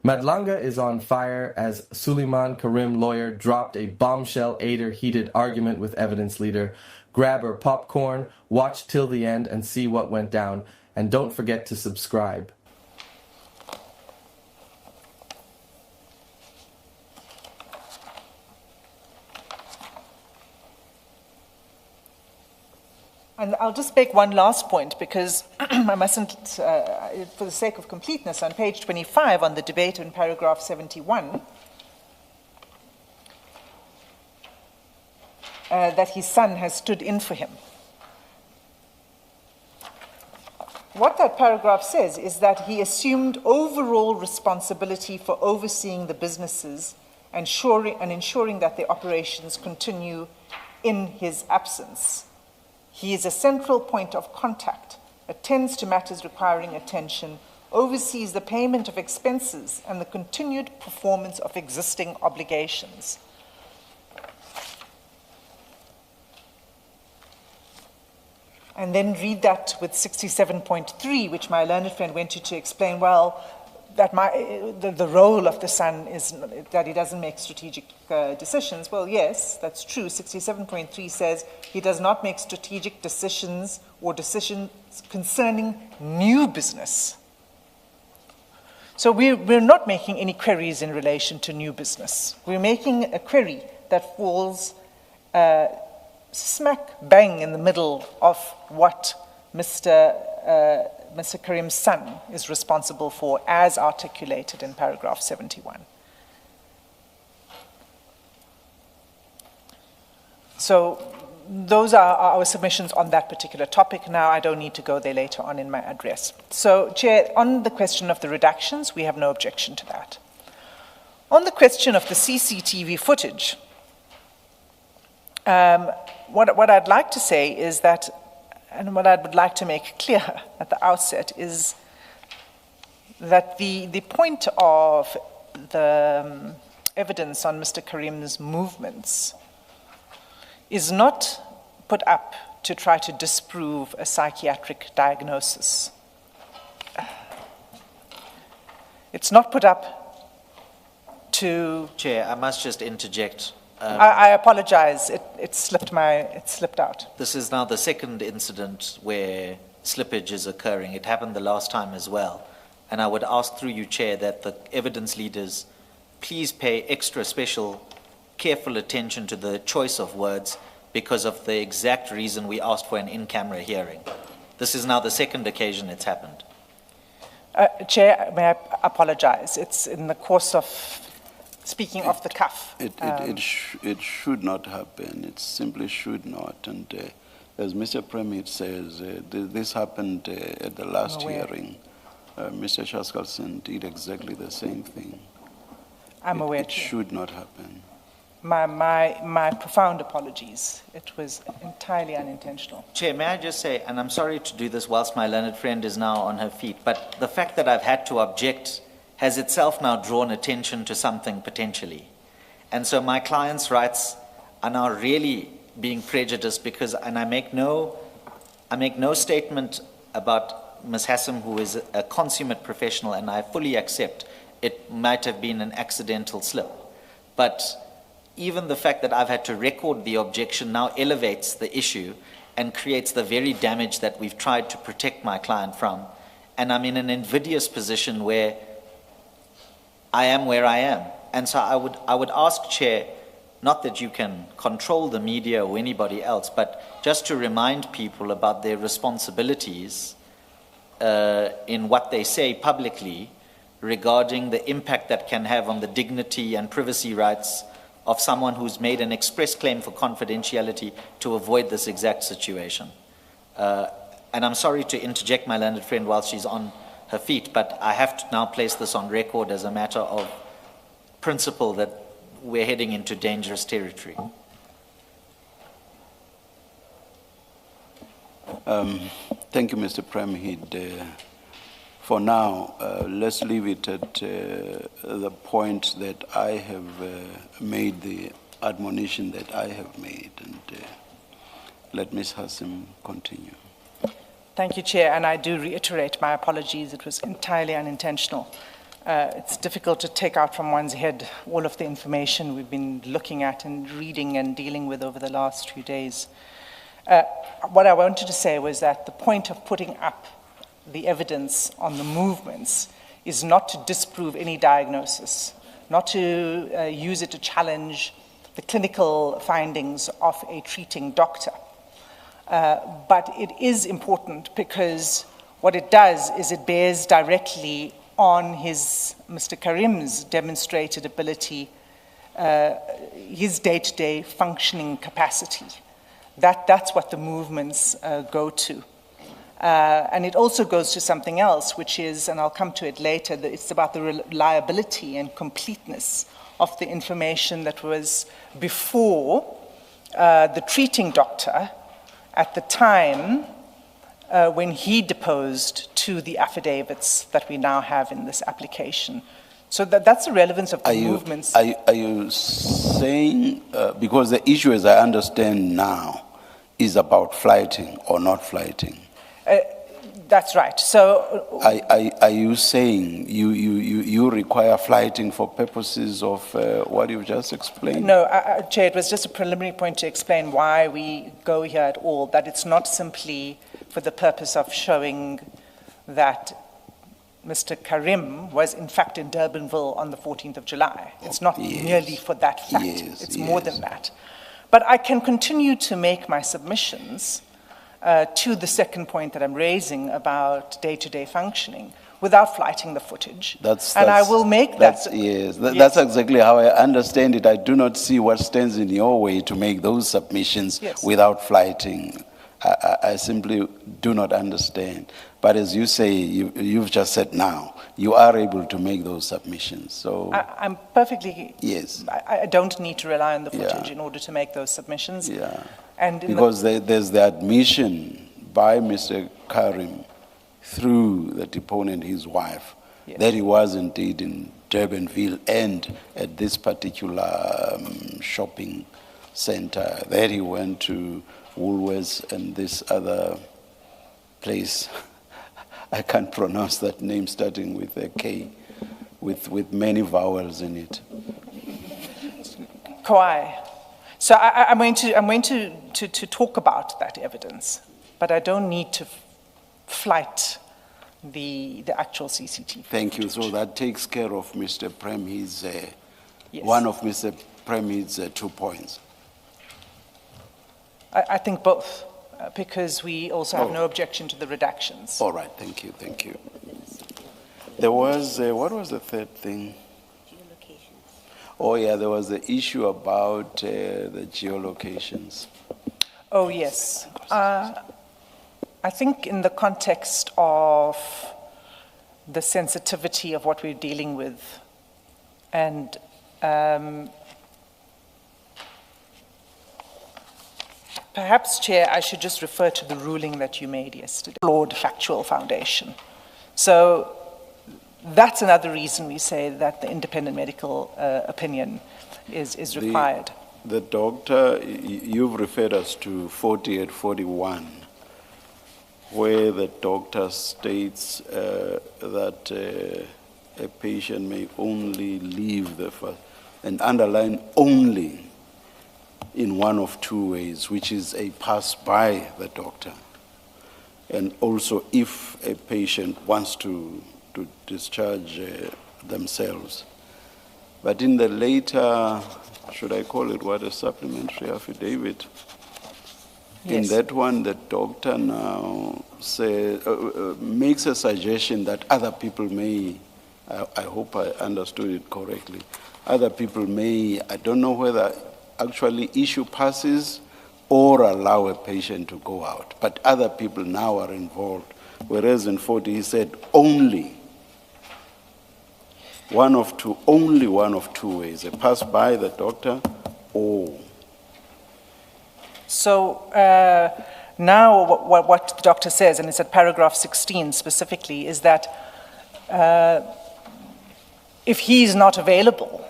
Madlanga is on fire as Suliman Carrim lawyer dropped a bombshell aider heated argument with evidence leader. Grab her popcorn, watch till the end and see what went down, and don't forget to subscribe. And I'll just make one last point, because I mustn't, for the sake of completeness, on page 25 on the debate in paragraph 71, that his son has stood in for him. What that paragraph says is that he assumed overall responsibility for overseeing the businesses and ensuring that the operations continue in his absence. He is a central point of contact, attends to matters requiring attention, oversees the payment of expenses and the continued performance of existing obligations. And then read that with 67.3, which my learned friend went to explain, well, that the role of the son is that he doesn't make strategic decisions. Well, yes, that's true. 67.3 says he does not make strategic decisions or decisions concerning new business. So we're not making any queries in relation to new business. We're making a query that falls smack bang in the middle of what Mr. Carrim's son is responsible for, as articulated in paragraph 71. So those are our submissions on that particular topic. Now I don't need to go there later on in my address. So, Chair, on the question of the redactions, we have no objection to that. On the question of the CCTV footage, what I'd like to say is that, and what I would like to make clear at the outset, is that the point of the evidence on Mr. Carrim's movements is not put up to try to disprove a psychiatric diagnosis. It's not put up to... Chair, I must just interject. I apologize. It slipped out. This is now the second incident where slippage is occurring. It happened the last time as well. And I would ask through you, Chair, that the evidence leaders please pay extra special, careful attention to the choice of words, because of the exact reason we asked for an in-camera hearing. This is now the second occasion it's happened. Chair, may I apologize? It's in the course of speaking off the cuff. It should not happen. It simply should not. And as Mr. Premier says, this happened at the last hearing. Mr. Shaskalson did exactly the same thing. I'm aware. It should not happen. My profound apologies. It was entirely unintentional. Chair, may I just say, and I'm sorry to do this whilst my learned friend is now on her feet, but the fact that I've had to object has itself now drawn attention to something potentially. And so my client's rights are now really being prejudiced because, and I make no statement about Ms. Hassam, who is a consummate professional, and I fully accept it might have been an accidental slip. But even the fact that I've had to record the objection now elevates the issue and creates the very damage that we've tried to protect my client from. And I'm in an invidious position where I am where I am. And so I would ask, Chair, not that you can control the media or anybody else, but just to remind people about their responsibilities in what they say publicly regarding the impact that can have on the dignity and privacy rights of someone who's made an express claim for confidentiality to avoid this exact situation. And I'm sorry to interject my learned friend while she's on her feet, but I have to now place this on record as a matter of principle that we're heading into dangerous territory. Thank you, Mr. Premheed. For now, let's leave it at the point that I have made, the admonition that I have made, and let Ms. Hassam continue. Thank you, Chair, and I do reiterate my apologies. It was entirely unintentional. it's difficult to take out from one's head all of the information we've been looking at and reading and dealing with over the last few days. What I wanted to say was that the point of putting up the evidence on the movements is not to disprove any diagnosis, not to use it to challenge the clinical findings of a treating doctor. But it is important because what it does is it bears directly on Mr. Carrim's demonstrated ability, his day-to-day functioning capacity. That's what the movements go to. And it also goes to something else, which is, and I'll come to it later, that it's about the reliability and completeness of the information that was before the treating doctor at the time when he deposed to the affidavits that we now have in this application. So that's the relevance of the movements. Are you saying, because the issue as I understand now is about flighting or not flighting? That's right. So, are you saying you require flighting for purposes of what you've just explained? No, Chair, it was just a preliminary point to explain why we go here at all, that it's not simply for the purpose of showing that Mr. Carrim was in fact in Durbanville on the 14th of July. It's not merely for that fact. It's more than that. But I can continue to make my submissions to the second point that I'm raising about day-to-day functioning without flighting the footage. I will make that. That's exactly how I understand it. I do not see what stands in your way to make those submissions without flighting. I simply do not understand. But as you say, you've just said now, you are able to make those submissions. So I'm perfectly. Yes. I don't need to rely on the footage in order to make those submissions. Yeah. And because there's the admission by Mr. Carrim through the deponent, his wife, that he was indeed in Durbanville and at this particular shopping center, that he went to Woolworths and this other place. I can't pronounce that name starting with a K, with many vowels in it. Kauai. So I'm going to talk about that evidence, but I don't need to flight the actual CCTV. Thank you. So that takes care of Mr. Prem's, one of Mr. Prem's 2 points. I think both, because we also have no objection to the redactions. All right, thank you, thank you. There was, what was the third thing? Oh yeah, there was the issue about the geolocations. Oh yes. I think in the context of the sensitivity of what we're dealing with, and perhaps, Chair, I should just refer to the ruling that you made yesterday. Flawed factual foundation. So that's another reason we say that the independent medical opinion is required. The doctor, you've referred us to 4841, where the doctor states that a patient may only leave the first, and underline only, in one of 2 ways, which is a pass by the doctor, and also if a patient wants to discharge themselves. But in the later, should I call it what, a supplementary affidavit? In that one, the doctor now makes a suggestion that other people may, I hope I understood it correctly, other people may, I don't know whether actually issue passes or allow a patient to go out, but other people now are involved, whereas in 40 he said only. Only one of 2 ways, a pass by the doctor or. So now what the doctor says, and it's at paragraph 16 specifically, is that if he's not available,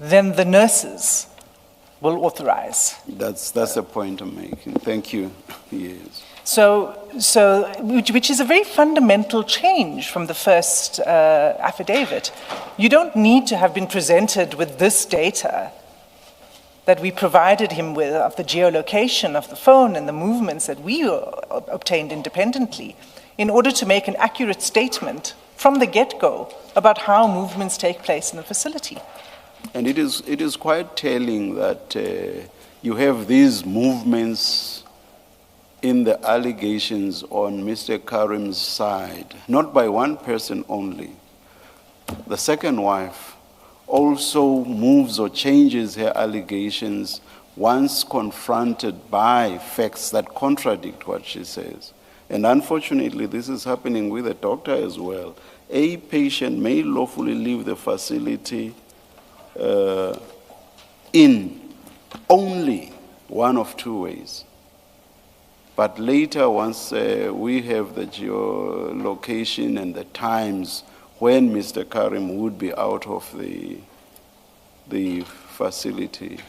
then the nurses will authorize. That's the point I'm making. Thank you. Yes. So, which is a very fundamental change from the first affidavit. You don't need to have been presented with this data that we provided him with of the geolocation of the phone and the movements that we obtained independently in order to make an accurate statement from the get-go about how movements take place in the facility. And it is quite telling that you have these movements in the allegations on Mr. Carrim's side, not by one person only. The second wife also moves or changes her allegations once confronted by facts that contradict what she says. And unfortunately, this is happening with the doctor as well. A patient may lawfully leave the facility in only one of two ways. But later, once we have the geolocation and the times when Mr. Carrim would be out of the facility,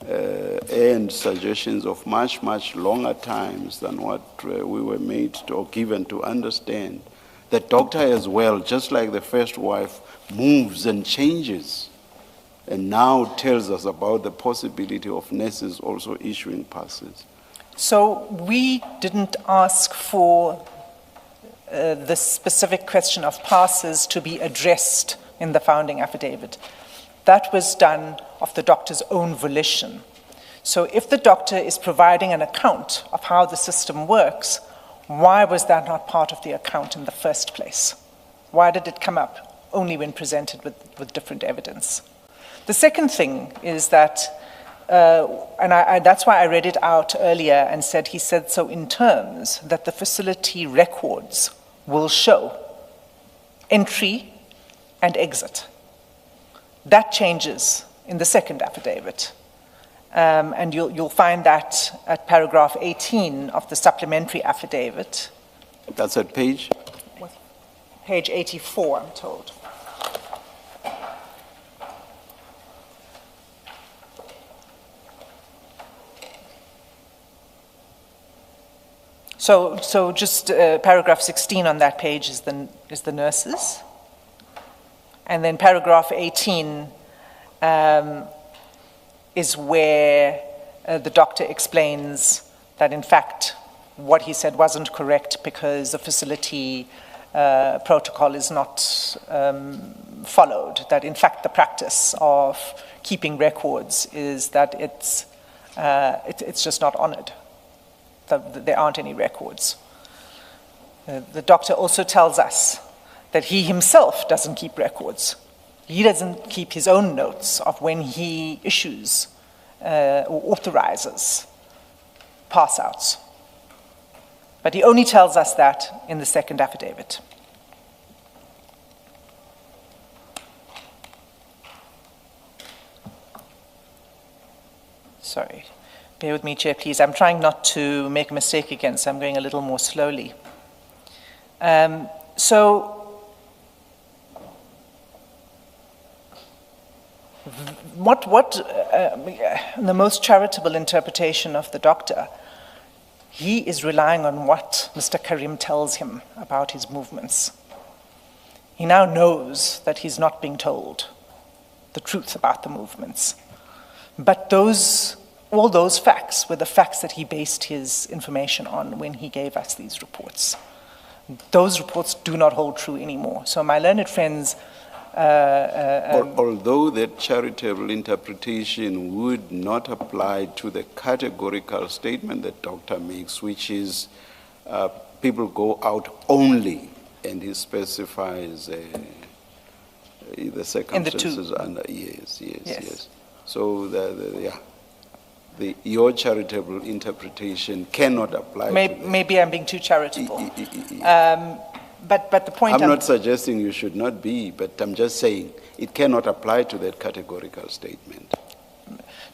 and suggestions of much, much longer times than what we were made to, or given to understand, the doctor as well, just like the first wife, moves and changes, and now tells us about the possibility of nurses also issuing passes. So we didn't ask for the specific question of passes to be addressed in the founding affidavit. That was done of the doctor's own volition. So if the doctor is providing an account of how the system works, why was that not part of the account in the first place? Why did it come up only when presented with different evidence? The second thing is that, that's why I read it out earlier and said he said so in terms that the facility records will show entry and exit. That changes in the second affidavit. And you'll find that at paragraph 18 of the supplementary affidavit. That's at page? Page 84, I'm told. So just paragraph 16 on that page is the nurses. And then paragraph 18 is where the doctor explains that in fact what he said wasn't correct because the facility protocol is not followed, that in fact the practice of keeping records is that it's just not honored. There aren't any records. The doctor also tells us that he himself doesn't keep records. He doesn't keep his own notes of when he issues or authorizes pass-outs. But he only tells us that in the second affidavit. Sorry. Bear with me, Chair, please. I'm trying not to make a mistake again, so I'm going a little more slowly. The most charitable interpretation of the doctor, he is relying on what Mr. Carrim tells him about his movements. He now knows that he's not being told the truth about the movements. But all those facts were the facts that he based his information on when he gave us these reports. Those reports do not hold true anymore. So my learned friends... although that charitable interpretation would not apply to the categorical statement that doctor makes, which is people go out only, and he specifies the circumstances under. Yes. So your charitable interpretation cannot apply. Maybe I'm being too charitable. But the point I'm not suggesting you should not be, but I'm just saying it cannot apply to that categorical statement.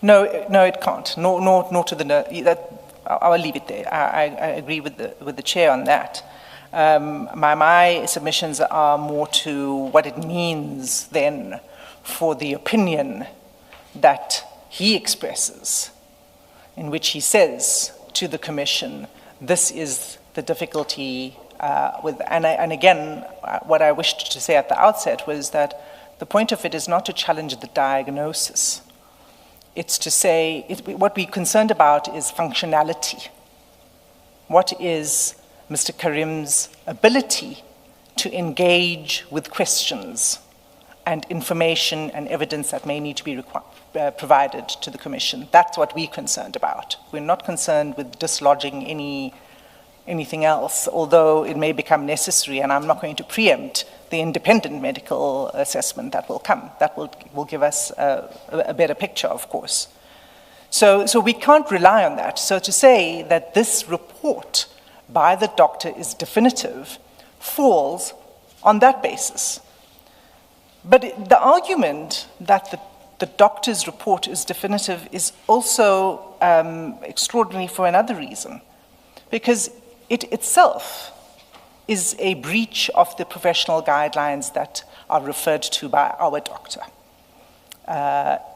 No, it can't. Nor to the. I'll leave it there. I agree with the chair on that. My submissions are more to what it means then for the opinion that he expresses, in which he says to the Commission, this is the difficulty and again, what I wished to say at the outset was that the point of it is not to challenge the diagnosis. It's to say, what we're concerned about is functionality. What is Mr. Carrim's ability to engage with questions and information and evidence that may need to be provided to the Commission? That's what we're concerned about. We're not concerned with dislodging anything else, although it may become necessary, and I'm not going to preempt the independent medical assessment that will come. That will give us a better picture, of course. So we can't rely on that. So to say that this report by the doctor is definitive falls on that basis. But the argument that the doctor's report is definitive is also extraordinary for another reason, because it itself is a breach of the professional guidelines that are referred to by our doctor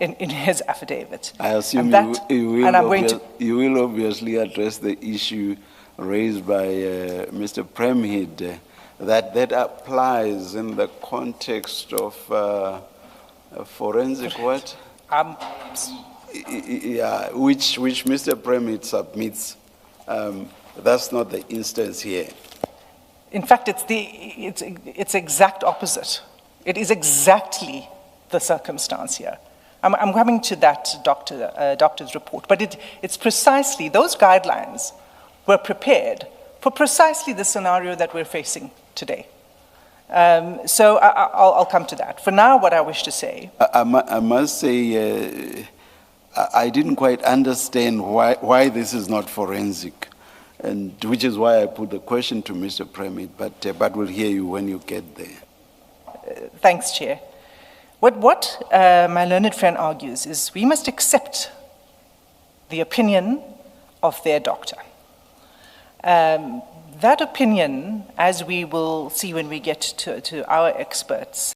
in his affidavit. I assume you will obviously address the issue raised by Mr. Premhid, that applies in the context of forensic what? Yeah, which Mr. Premhid submits. That's not the instance here. In fact, it's exact opposite. It is exactly the circumstance here. I'm coming to that doctor's report, but it's precisely, those guidelines were prepared for precisely the scenario that we're facing today. So I'll come to that. For now, what I wish to say... I must say, I didn't quite understand why this is not forensic, and which is why I put the question to Mr. Premhid, but we'll hear you when you get there. Thanks, Chair. What my learned friend argues is we must accept the opinion of their doctor. That opinion, as we will see when we get to our experts,